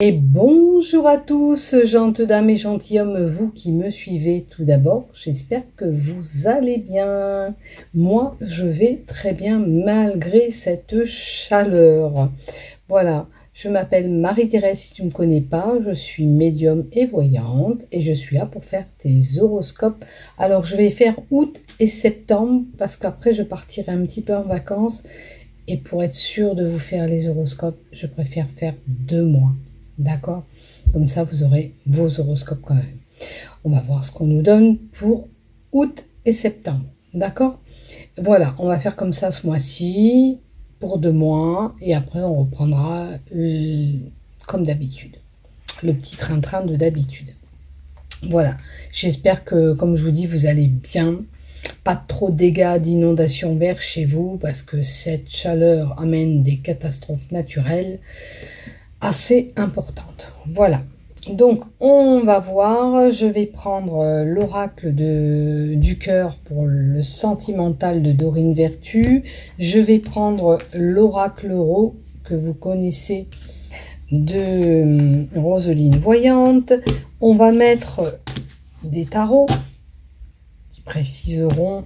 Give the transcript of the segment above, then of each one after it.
Et bonjour à tous, gentes dames et gentilshommes, vous qui me suivez tout d'abord, j'espère que vous allez bien. Moi, je vais très bien malgré cette chaleur. Voilà, je m'appelle Marie-Thérèse, si tu ne me connais pas, je suis médium et voyante et je suis là pour faire tes horoscopes. Alors, je vais faire août et septembre parce qu'après, je partirai un petit peu en vacances et pour être sûre de vous faire les horoscopes, je préfère faire 2 mois. D'accord? Comme ça, vous aurez vos horoscopes quand même. On va voir ce qu'on nous donne pour août et septembre. D'accord? Voilà, on va faire comme ça ce mois-ci, pour 2 mois. Et après, on reprendra comme d'habitude. Le petit train-train de d'habitude. Voilà. J'espère que, comme je vous dis, vous allez bien. Pas trop de dégâts d'inondations vers chez vous, parce que cette chaleur amène des catastrophes naturelles assez importante. Voilà, donc on va voir, je vais prendre l'oracle du cœur pour le sentimental de Dorine Vertu, je vais prendre l'oracle Ro que vous connaissez de Roseline Voyante, on va mettre des tarots qui préciseront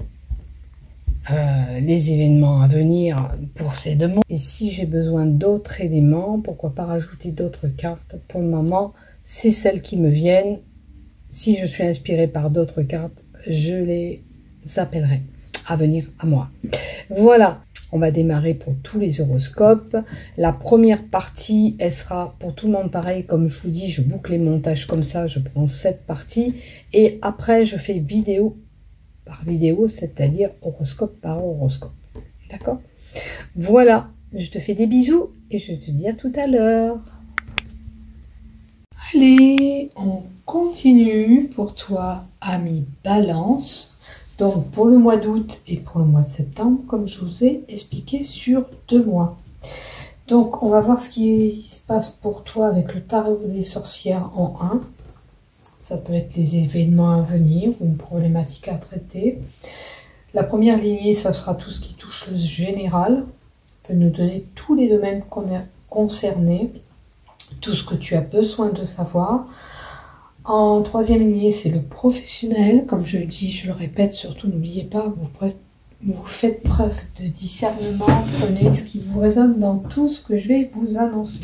les événements à venir pour ces 2 mois. Et si j'ai besoin d'autres éléments, pourquoi pas rajouter d'autres cartes. Pour le moment, c'est celles qui me viennent. Si je suis inspirée par d'autres cartes, je les appellerai à venir à moi. Voilà, on va démarrer pour tous les horoscopes. La première partie, elle sera pour tout le monde pareil. Comme je vous dis, je boucle les montages comme ça, je prends cette partie. Et après, je fais vidéo par vidéo, c'est-à-dire horoscope par horoscope. D'accord? Voilà, je te fais des bisous et je te dis à tout à l'heure. Allez, on continue pour toi, ami Balance. Donc, pour le mois d'août et pour le mois de septembre, comme je vous ai expliqué sur 2 mois. Donc, on va voir ce qui se passe pour toi avec le tarot des sorcières en 1. Ça peut être les événements à venir ou une problématique à traiter. La première lignée, ça sera tout ce qui touche le général. Ça peut nous donner tous les domaines qu'on est concernés, tout ce que tu as besoin de savoir. En troisième lignée, c'est le professionnel. Comme je le dis, je le répète, surtout n'oubliez pas, vous faites preuve de discernement. Prenez ce qui vous résonne dans tout ce que je vais vous annoncer.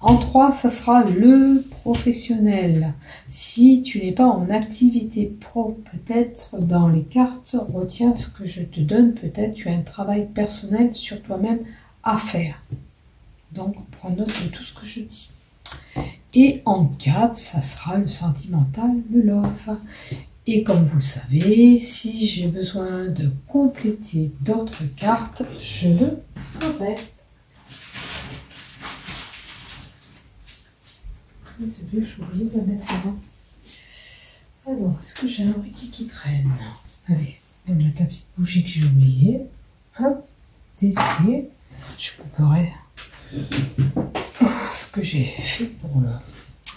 En 3, ça sera le professionnel. Si tu n'es pas en activité pro, peut-être dans les cartes, retiens ce que je te donne. Peut-être tu as un travail personnel sur toi-même à faire. Donc, prends note de tout ce que je dis. Et en 4, ça sera le sentimental, le love. Et comme vous le savez, si j'ai besoin de compléter d'autres cartes, je le ferai. C'est vrai, j'ai oublié de la mettre là. Alors, est-ce que j'ai un briquet qui traîne? Allez, on met la petite bougie que j'ai oubliée. Hop, désolé. Je couperai ce que j'ai fait pour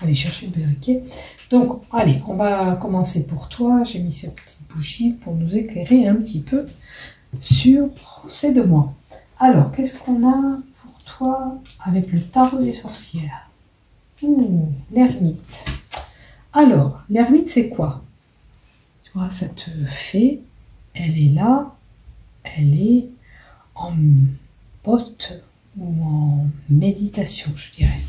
aller chercher le briquet. Donc, allez, on va commencer pour toi. J'ai mis cette petite bougie pour nous éclairer un petit peu sur ces 2 mois. Alors, qu'est-ce qu'on a pour toi avec le tarot des sorcières? L'ermite. Alors, l'ermite, c'est quoi? Tu vois, cette fée, elle est là, elle est en poste ou en méditation, je dirais.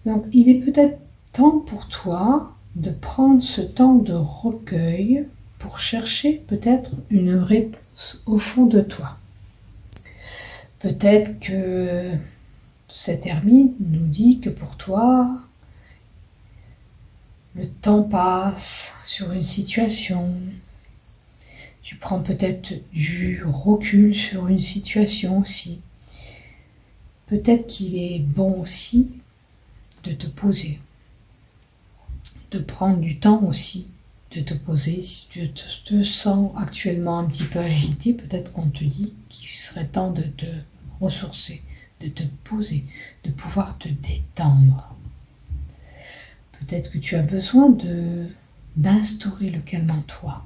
Donc, il est peut-être temps pour toi de prendre ce temps de recueil pour chercher peut-être une réponse au fond de toi. Peut-être que cette ermite nous dit que pour toi, le temps passe sur une situation. Tu prends peut-être du recul sur une situation aussi. Peut-être qu'il est bon aussi de te poser. De prendre du temps aussi de te poser. Si tu te sens actuellement un petit peu agité, peut-être qu'on te dit qu'il serait temps de te ressourcer, de te poser, de pouvoir te détendre. Peut-être que tu as besoin d'instaurer le calme en toi.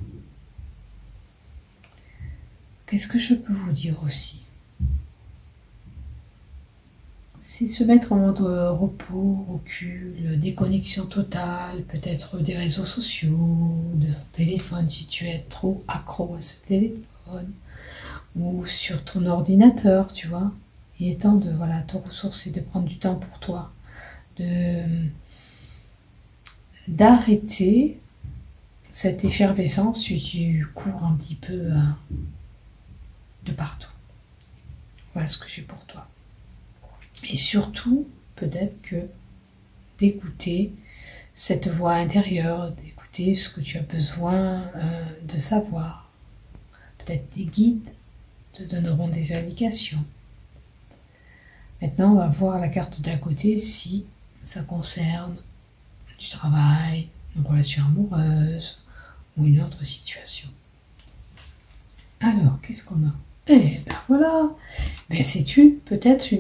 Qu'est-ce que je peux vous dire aussi? c'est se mettre en mode repos, recul, déconnexion totale, peut-être des réseaux sociaux, de ton téléphone si tu es trop accro à ce téléphone, ou sur ton ordinateur, tu vois. Il est temps de voilà, te ressourcer, de prendre du temps pour toi, d'arrêter cette effervescence si tu cours un petit peu de partout. Voilà ce que j'ai pour toi. Et surtout, peut-être que d'écouter cette voix intérieure, d'écouter ce que tu as besoin de savoir. Peut-être des guides te donneront des indications. Maintenant, on va voir la carte d'à côté si ça concerne du travail, une relation amoureuse ou une autre situation. Alors, qu'est-ce qu'on a? Eh ben voilà, ben c'est peut-être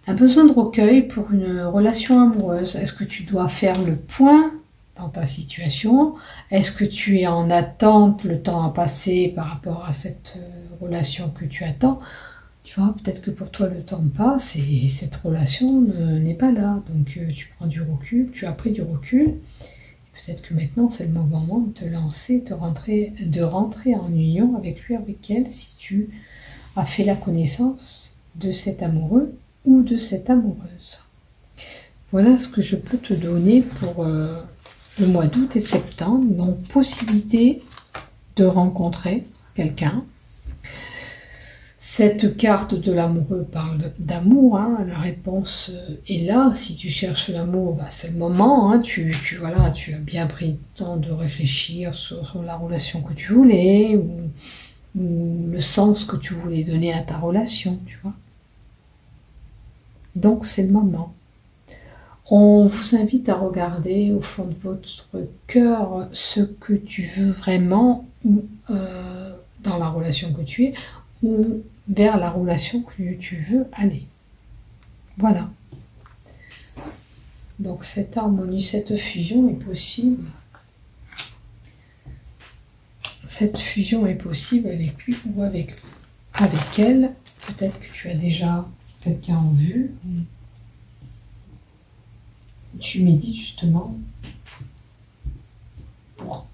un besoin de recueil pour une relation amoureuse. Est-ce que tu dois faire le point dans ta situation? Est-ce que tu es en attente, le temps à passer par rapport à cette relation que tu attends? Tu vois, peut-être que pour toi le temps passe et cette relation n'est pas là. Donc tu prends du recul, tu as pris du recul. Peut-être que maintenant c'est le moment de te lancer, de rentrer en union avec lui, avec elle, si tu as fait la connaissance de cet amoureux ou de cette amoureuse. Voilà ce que je peux te donner pour le mois d'août et septembre. Donc possibilité de rencontrer quelqu'un. Cette carte de l'amoureux parle d'amour, hein, la réponse est là. Si tu cherches l'amour, bah, c'est le moment. Hein, tu as bien pris le temps de réfléchir sur la relation que tu voulais ou le sens que tu voulais donner à ta relation, tu vois. Donc c'est le moment. On vous invite à regarder au fond de votre cœur ce que tu veux vraiment dans la relation que tu es, ou vers la relation que tu veux aller. Voilà. Donc cette harmonie, cette fusion est possible. Cette fusion est possible avec lui ou avec elle. Peut-être que tu as déjà quelqu'un en vue. Tu médites justement pour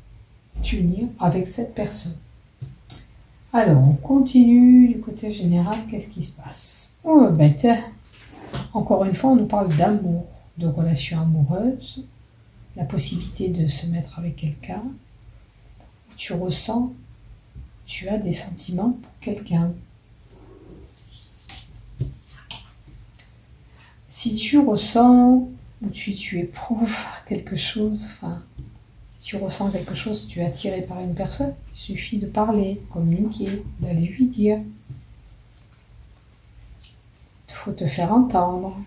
t'unir avec cette personne. Alors, on continue du côté général. Qu'est-ce qui se passe? Oh, ben, encore une fois, on nous parle d'amour, de relations amoureuses, la possibilité de se mettre avec quelqu'un. Tu ressens, tu as des sentiments pour quelqu'un. Si tu ressens ou tu éprouves quelque chose, enfin, tu ressens quelque chose, tu es attiré par une personne, il suffit de parler, communiquer, d'aller lui dire. Il faut te faire entendre.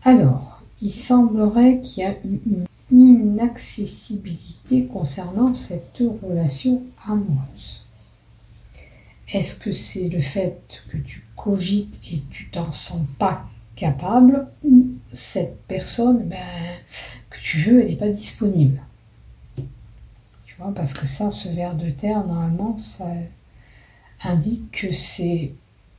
Alors, il semblerait qu'il y a une inaccessibilité concernant cette relation amoureuse. Est-ce que c'est le fait que tu cogites et tu t'en sens pas capable, ou cette personne que tu veux, elle n'est pas disponible? Tu vois, parce que ça, ce ver de terre, normalement, ça indique que c'est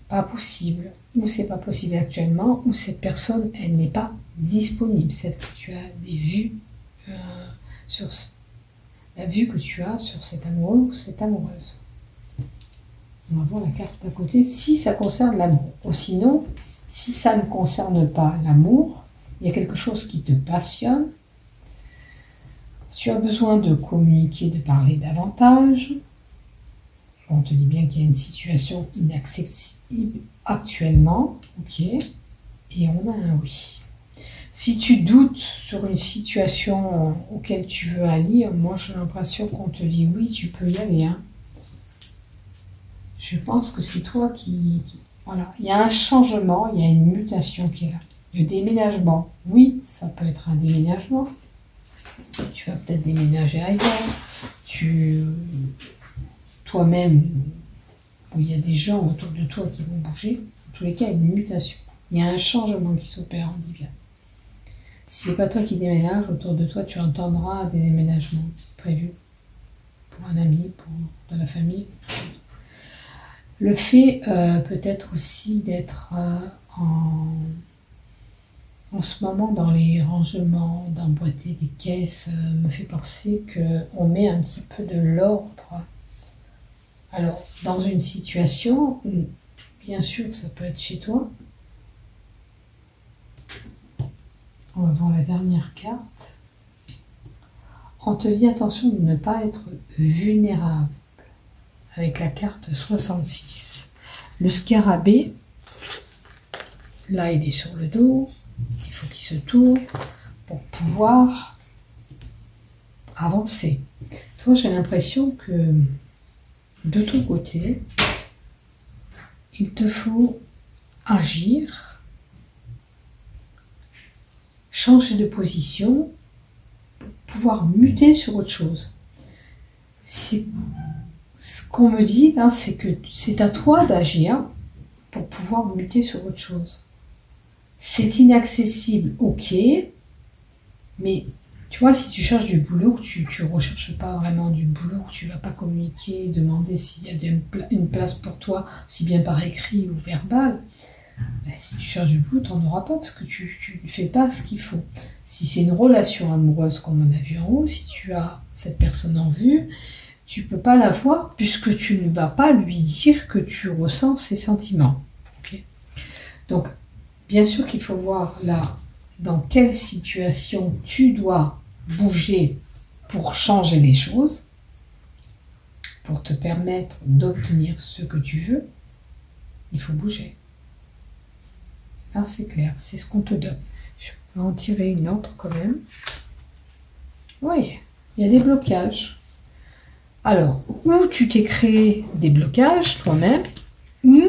pas possible, ou c'est pas possible actuellement, ou cette personne, elle n'est pas disponible. Celle que tu as des vues sur la vue que tu as sur cet amoureux ou cette amoureuse. On va voir la carte d'à côté si ça concerne l'amour. Ou sinon, si ça ne concerne pas l'amour, il y a quelque chose qui te passionne. Tu as besoin de communiquer, de parler davantage. On te dit bien qu'il y a une situation inaccessible actuellement. Ok. Et on a un oui. Si tu doutes sur une situation auquel tu veux aller, moi j'ai l'impression qu'on te dit oui, tu peux y aller. Hein. Je pense que c'est toi qui... Voilà, il y a un changement, il y a une mutation qui est là. Le déménagement, oui, ça peut être un déménagement. Tu vas peut-être déménager ailleurs. Toi-même, où il y a des gens autour de toi qui vont bouger. En tous les cas, il y a une mutation. Il y a un changement qui s'opère, on dit bien. Si ce n'est pas toi qui déménage, autour de toi, tu entendras des déménagements prévus pour un ami, pour de la famille. Le fait peut-être aussi d'être en ce moment dans les rangements, d'emboîter des caisses, me fait penser qu'on met un petit peu de l'ordre. Alors, dans une situation où, bien sûr, ça peut être chez toi. On va voir la dernière carte. On te dit attention de ne pas être vulnérable avec la carte 66. Le scarabée, là il est sur le dos, il faut qu'il se tourne pour pouvoir avancer. Toi, j'ai l'impression que de ton côté, il te faut agir, changer de position, pour pouvoir muter sur autre chose. Ce qu'on me dit là, c'est que c'est à toi d'agir pour pouvoir muter sur autre chose. C'est inaccessible, ok, mais tu vois, si tu cherches du boulot, que tu ne recherches pas vraiment du boulot, que tu ne vas pas communiquer, demander s'il y a une place pour toi, aussi bien par écrit ou verbal, ben, si tu cherches du boulot, tu n'en auras pas parce que tu ne fais pas ce qu'il faut. Si c'est une relation amoureuse, comme on a vu en haut, si tu as cette personne en vue, tu ne peux pas la voir puisque tu ne vas pas lui dire que tu ressens ses sentiments. Okay. Donc, bien sûr qu'il faut voir là dans quelle situation tu dois bouger pour changer les choses, pour te permettre d'obtenir ce que tu veux. Il faut bouger. Là, c'est clair, c'est ce qu'on te donne. Je peux en tirer une autre quand même. Oui, il y a des blocages. Alors, ou tu t'es créé des blocages toi-même, ou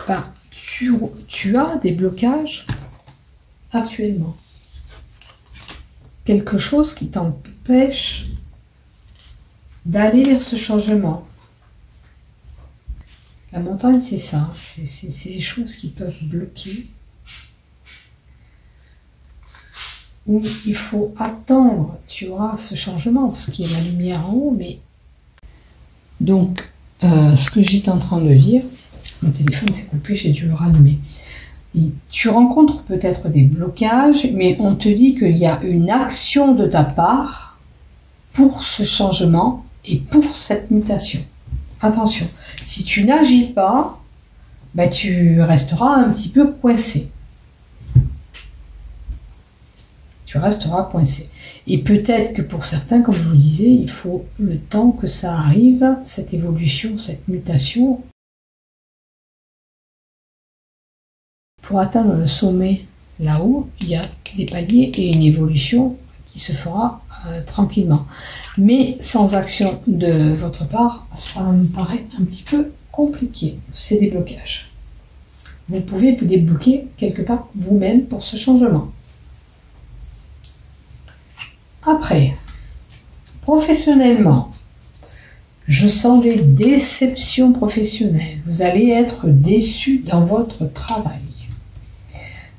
ben, tu as des blocages actuellement. Quelque chose qui t'empêche d'aller vers ce changement. La montagne, c'est ça. C'est les choses qui peuvent bloquer. Où il faut attendre, tu auras ce changement, parce qu'il y a la lumière en haut, mais... Donc, ce que j'étais en train de dire, mon téléphone s'est coupé, j'ai dû le rallumer. Tu rencontres peut-être des blocages, mais on te dit qu'il y a une action de ta part pour ce changement et pour cette mutation. Attention, si tu n'agis pas, ben tu resteras un petit peu coincé. Tu resteras coincé. Et peut-être que pour certains, comme je vous disais, il faut le temps que ça arrive, cette évolution, cette mutation. Pour atteindre le sommet là-haut, il y a des paliers et une évolution qui se fera tranquillement. Mais sans action de votre part, ça me paraît un petit peu compliqué. C'est des blocages. Vous pouvez vous débloquer quelque part vous-même pour ce changement. Après, professionnellement, je sens des déceptions professionnelles. Vous allez être déçu dans votre travail.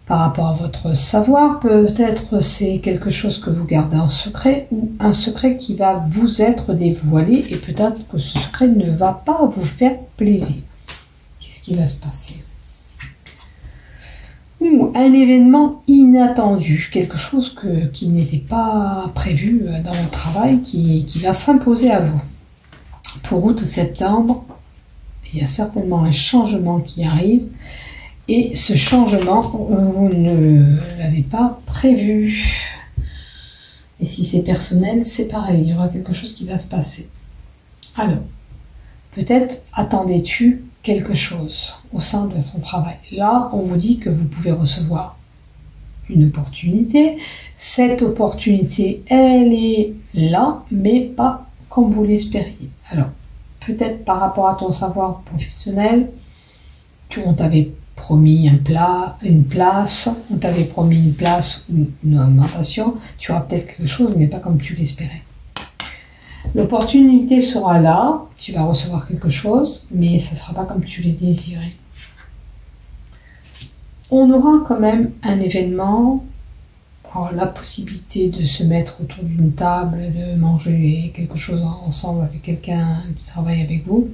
Par rapport à votre savoir, peut-être c'est quelque chose que vous gardez en secret ou un secret qui va vous être dévoilé et peut-être que ce secret ne va pas vous faire plaisir. Qu'est-ce qui va se passer? Ou un événement inattendu, quelque chose qui n'était pas prévu dans le travail, qui va s'imposer à vous. Pour août-septembre, il y a certainement un changement qui arrive. Et ce changement, vous ne l'avez pas prévu. Et si c'est personnel, c'est pareil, il y aura quelque chose qui va se passer. Alors, peut-être attendais-tu quelque chose au sein de ton travail. Là, on vous dit que vous pouvez recevoir une opportunité. Cette opportunité, elle est là, mais pas comme vous l'espériez. Alors, peut-être par rapport à ton savoir professionnel, on t'avait promis une place, on t'avait promis une place ou une augmentation, tu auras peut-être quelque chose, mais pas comme tu l'espérais. L'opportunité sera là, tu vas recevoir quelque chose, mais ça ne sera pas comme tu l'as désiré. On aura quand même un événement, la possibilité de se mettre autour d'une table, de manger quelque chose ensemble avec quelqu'un qui travaille avec vous.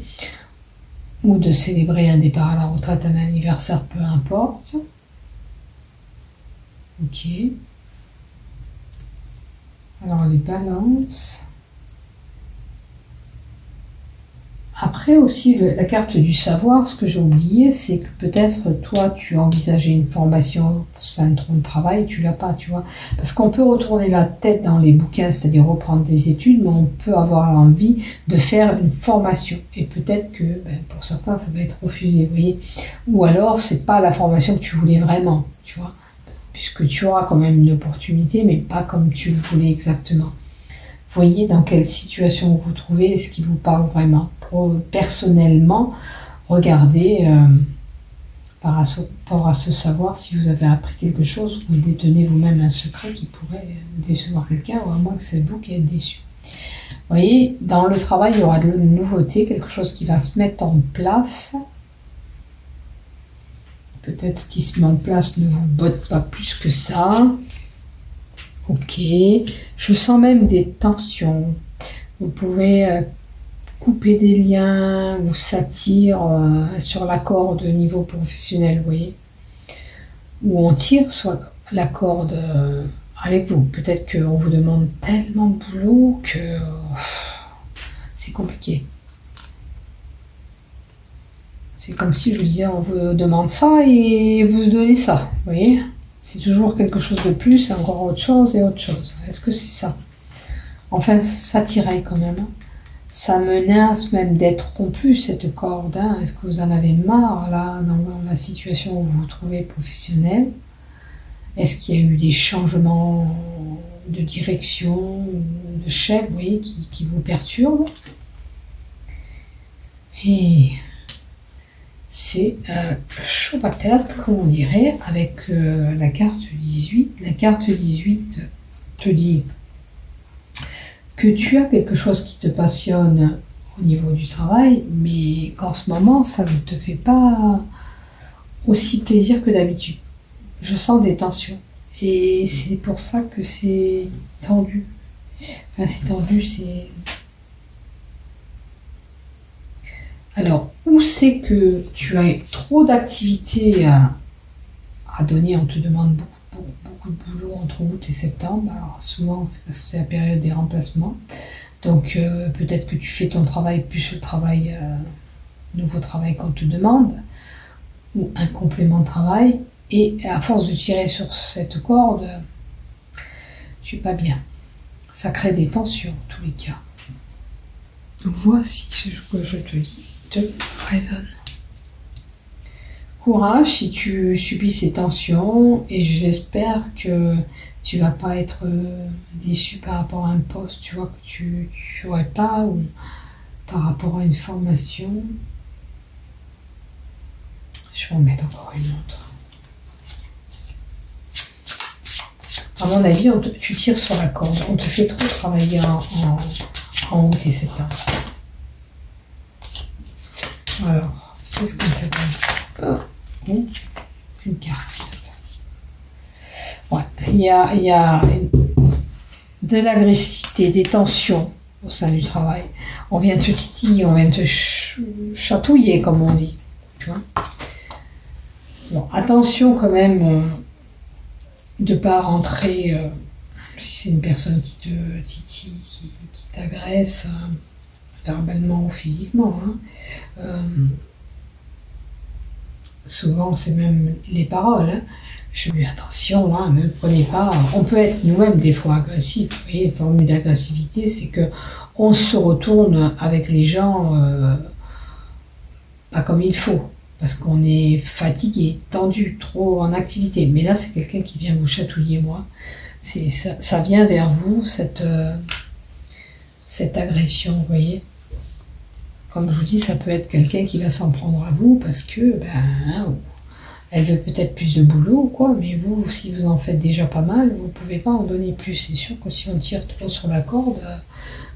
ou de célébrer un départ à la retraite, un anniversaire, peu importe. Ok. Alors les balances. Après aussi, la carte du savoir, ce que j'ai oublié, c'est que peut-être toi, tu envisageais une formation, un tronc de travail, tu l'as pas, tu vois. Parce qu'on peut retourner la tête dans les bouquins, c'est-à-dire reprendre des études, mais on peut avoir envie de faire une formation. Et peut-être que, pour certains, ça va être refusé, vous voyez. Ou alors, c'est pas la formation que tu voulais vraiment, tu vois. Puisque tu auras quand même une opportunité, mais pas comme tu le voulais exactement. Voyez dans quelle situation vous vous trouvez, ce qui vous parle vraiment. Personnellement, regardez par rapport à ce savoir si vous avez appris quelque chose, vous détenez vous-même un secret qui pourrait décevoir quelqu'un, ou à moins que c'est vous qui êtes déçu. Vous voyez, dans le travail, il y aura de la nouveauté, quelque chose qui va se mettre en place. Peut-être qui se met en place ne vous botte pas plus que ça. Ok, je sens même des tensions. Vous pouvez couper des liens ou ça tire sur la corde au niveau professionnel, vous voyez. Ou on tire sur la corde avec vous. Peut-être qu'on vous demande tellement de boulot que c'est compliqué. C'est comme si je vous disais, on vous demande ça et vous donnez ça, vous voyez. C'est toujours quelque chose de plus, encore autre chose et autre chose. Est-ce que c'est ça? Enfin, ça tirait quand même. Ça menace même d'être rompu, cette corde. Hein. Est-ce que vous en avez marre, là, dans la situation où vous vous trouvez professionnel? Est-ce qu'il y a eu des changements de direction ou de chef, vous voyez, qui vous perturbent? Et c'est chaud patate, comme on dirait, avec la carte 18. La carte 18 te dit que tu as quelque chose qui te passionne au niveau du travail, mais qu'en ce moment, ça ne te fait pas aussi plaisir que d'habitude. Je sens des tensions. Et c'est pour ça que c'est tendu. Enfin, c'est tendu, c'est... Alors, où c'est que tu as trop d'activités à donner? On te demande beaucoup de boulot entre août et septembre. Alors, souvent, c'est parce que c'est la période des remplacements. Donc, peut-être que tu fais ton travail plus le travail, nouveau travail qu'on te demande, ou un complément de travail. Et à force de tirer sur cette corde, je suis pas bien. Ça crée des tensions, en tous les cas. Donc, voici ce que je te dis. Te résonne. Courage si tu subis ces tensions et j'espère que tu vas pas être déçu par rapport à un poste, tu vois, que tu n'aurais pas ou par rapport à une formation. Je vais en mettre encore une autre. À mon avis, tu tires sur la corde. On te fait trop travailler en août et septembre. Alors, qu'est-ce qu'on fait là? Une carte, s'il te plaît. Ouais, il y a de l'agressivité, des tensions au sein du travail. On vient te titiller, on vient te chatouiller, comme on dit. Tu vois? Bon, attention quand même de ne pas rentrer, si c'est une personne qui te titille, qui t'agresse verbalement ou physiquement. Hein. Souvent, c'est même les paroles. Hein. Je dis attention, hein, ne prenez pas. On peut être nous-mêmes des fois agressifs. Vous voyez, une forme d'agressivité, c'est que on se retourne avec les gens pas comme il faut, parce qu'on est fatigué, tendu, trop en activité. Mais là, c'est quelqu'un qui vient vous chatouiller, moi. Ça vient vers vous, cette agression, vous voyez. Comme je vous dis, ça peut être quelqu'un qui va s'en prendre à vous parce que, elle veut peut-être plus de boulot ou quoi, mais vous, si vous en faites déjà pas mal, vous ne pouvez pas en donner plus. C'est sûr que si on tire trop sur la corde,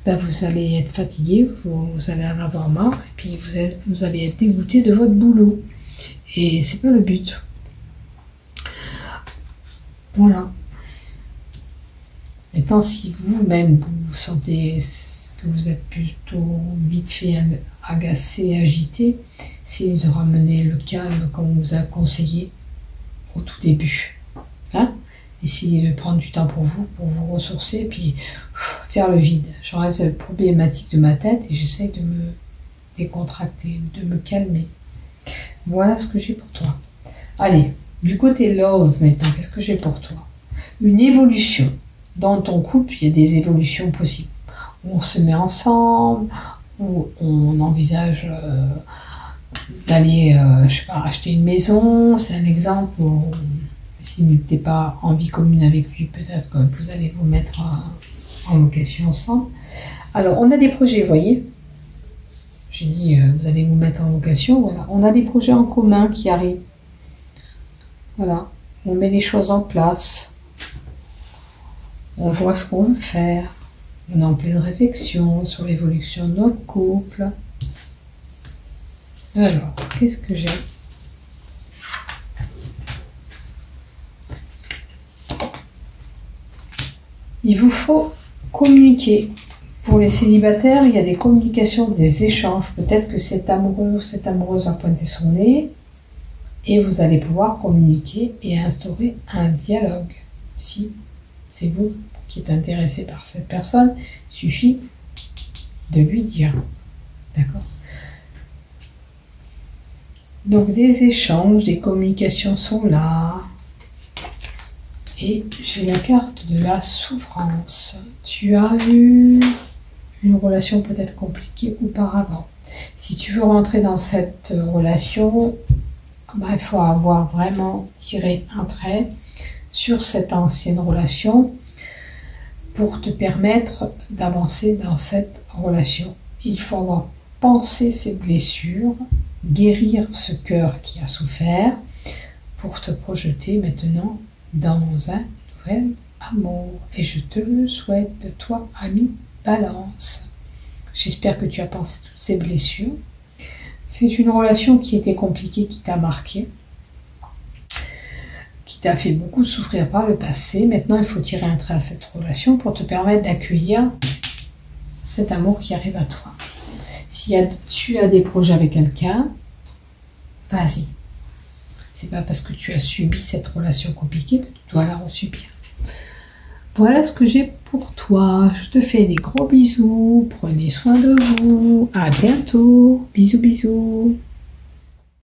vous allez être fatigué, vous allez en avoir marre, et puis vous allez être dégoûté de votre boulot. Et c'est pas le but. Voilà. Maintenant, si vous-même, vous sentez que vous êtes plutôt vite fait agacé, agité, essayez de ramener le calme comme on vous a conseillé au tout début. Hein? Essayez de prendre du temps pour vous ressourcer, puis faire le vide. J'enlève la problématique de ma tête et j'essaie de me décontracter, de me calmer. Voilà ce que j'ai pour toi. Allez, du côté love maintenant, qu'est-ce que j'ai pour toi? Une évolution. Dans ton couple, il y a des évolutions possibles. On se met ensemble, où on envisage d'aller, je sais pas, acheter une maison. C'est un exemple où, si vous n'êtes pas en vie commune avec lui, peut-être que vous allez vous mettre en location ensemble. Alors, on a des projets, vous voyez. J'ai dit, vous allez vous mettre en location. Voilà. On a des projets en commun qui arrivent. Voilà. On met les choses en place. On voit ce qu'on veut faire. On est en pleine réflexion sur l'évolution de notre couple. Alors, qu'est-ce que j'ai? Il vous faut communiquer. Pour les célibataires, il y a des communications, des échanges. Peut-être que cet amoureux, cette amoureuse va pointer son nez et vous allez pouvoir communiquer et instaurer un dialogue. Si c'est vous qui êtes intéressé par cette personne, il suffit de lui dire. D'accord? Donc des échanges, des communications sont là. Et j'ai la carte de la souffrance. Tu as eu une relation peut-être compliquée auparavant. Si tu veux rentrer dans cette relation, il faut avoir vraiment tiré un trait sur cette ancienne relation pour te permettre d'avancer dans cette relation. Il faut avoir pensé ces blessures, guérir ce cœur qui a souffert pour te projeter maintenant dans un nouvel amour. Et je te le souhaite, toi, ami Balance. J'espère que tu as pensé toutes ces blessures. C'est une relation qui était compliquée, qui t'a marqué, qui t'a fait beaucoup souffrir par le passé. Maintenant, il faut tirer un trait à cette relation pour te permettre d'accueillir cet amour qui arrive à toi. Si tu as des projets avec quelqu'un, vas-y. C'est pas parce que tu as subi cette relation compliquée que tu dois la resubir. Voilà ce que j'ai pour toi. Je te fais des gros bisous. Prenez soin de vous. À bientôt. Bisous, bisous.